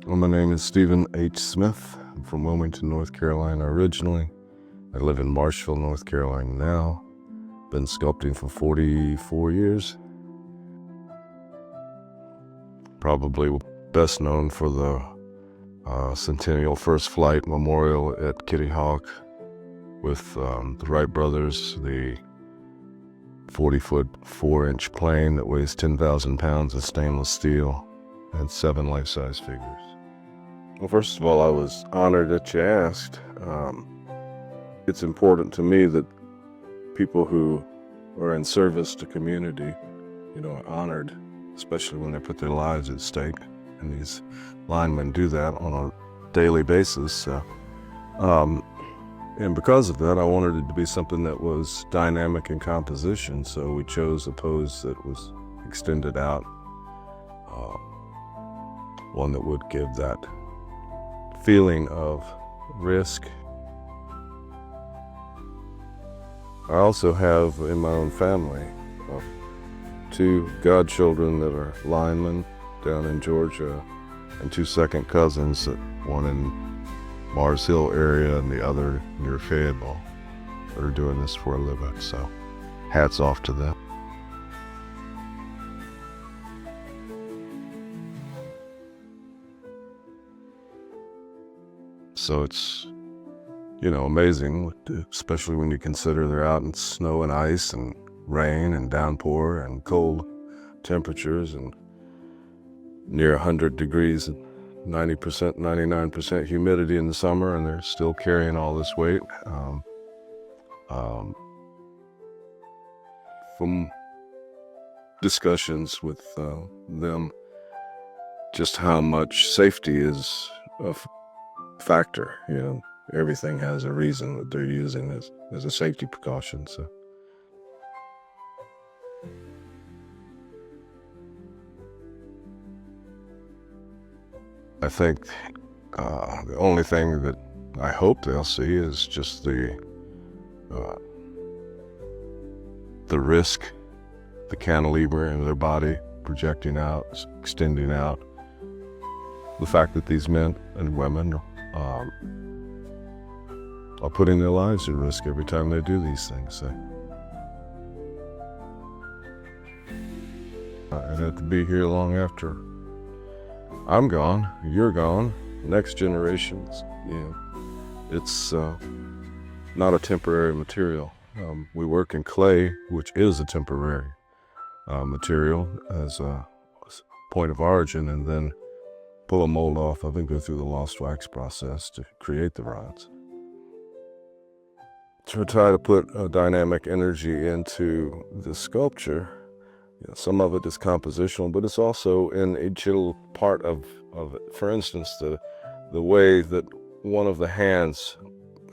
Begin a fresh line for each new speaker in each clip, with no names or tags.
Well, my name is Stephen H. Smith. I'm from Wilmington, North Carolina originally. I live in Marshville, North Carolina now. Been sculpting for 44 years. Probably best known for the Centennial First Flight Memorial at Kitty Hawk with the Wright brothers, the 40-foot, 4-inch plane that weighs 10,000 pounds of stainless steel, and 7 life-size figures. Well, first of all, I was honored that you asked. It's important to me that people who are in service to community, are honored, especially when they put their lives at stake. And these linemen do that on a daily basis. And because of that, I wanted it to be something that was dynamic in composition. So we chose a pose that was extended out, one that would give that feeling of risk. I also have in my own family 2 godchildren that are linemen down in Georgia, and 2 second cousins, one in Mars Hill area and the other near Fayetteville, that are doing this for a living. So hats off to them. So it's, amazing, especially when you consider they're out in snow and ice and rain and downpour and cold temperatures and near 100 degrees and 90%, 99% humidity in the summer, and they're still carrying all this weight. From discussions with them, just how much safety is a factor. Everything has a reason that they're using as a safety precaution. So I think the only thing that I hope they'll see is just the risk, the cantilever in their body projecting out, extending out. The fact that these men and women are putting their lives at risk every time they do these things. And have to be here long after I'm gone, you're gone, next generations. It's not a temporary material. We work in clay, which is a temporary material as a point of origin, and then pull a mold off of and go through the lost wax process to create the rods. To try to put a dynamic energy into the sculpture, some of it is compositional, but it's also in each little part of it. For instance, the way that one of the hands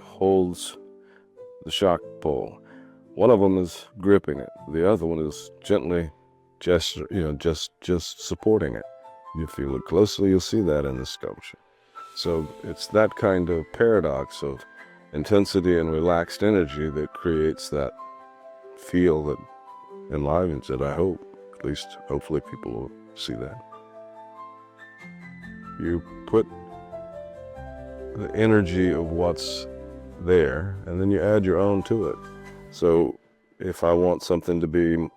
holds the shock pole. One of them is gripping it. The other one is gently just supporting it. If you look closely, you'll see that in the sculpture. So it's that kind of paradox of intensity and relaxed energy that creates that feel that enlivens it. I hope, at least hopefully people will see that. You put the energy of what's there, and then you add your own to it. So if I want something to be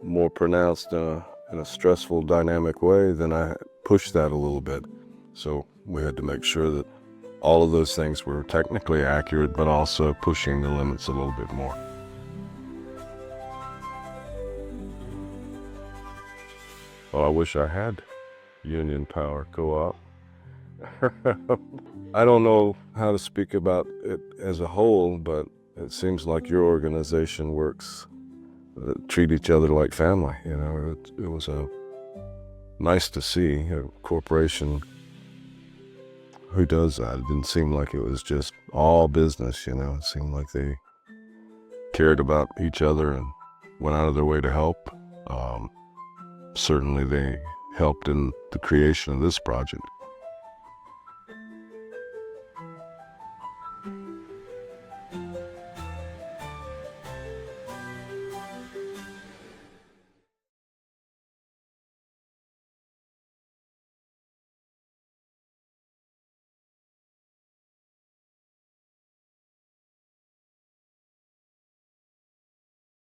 more pronounced in a stressful, dynamic way, then I push that a little bit. So we had to make sure that all of those things were technically accurate, but also pushing the limits a little bit more. Well, I wish I had union power co-op. I don't know how to speak about it as a whole, but it seems like your organization works, treat each other like family. It was nice to see a corporation who does that. It didn't seem like it was just all business. It seemed like they cared about each other and went out of their way to help. Certainly they helped in the creation of this project.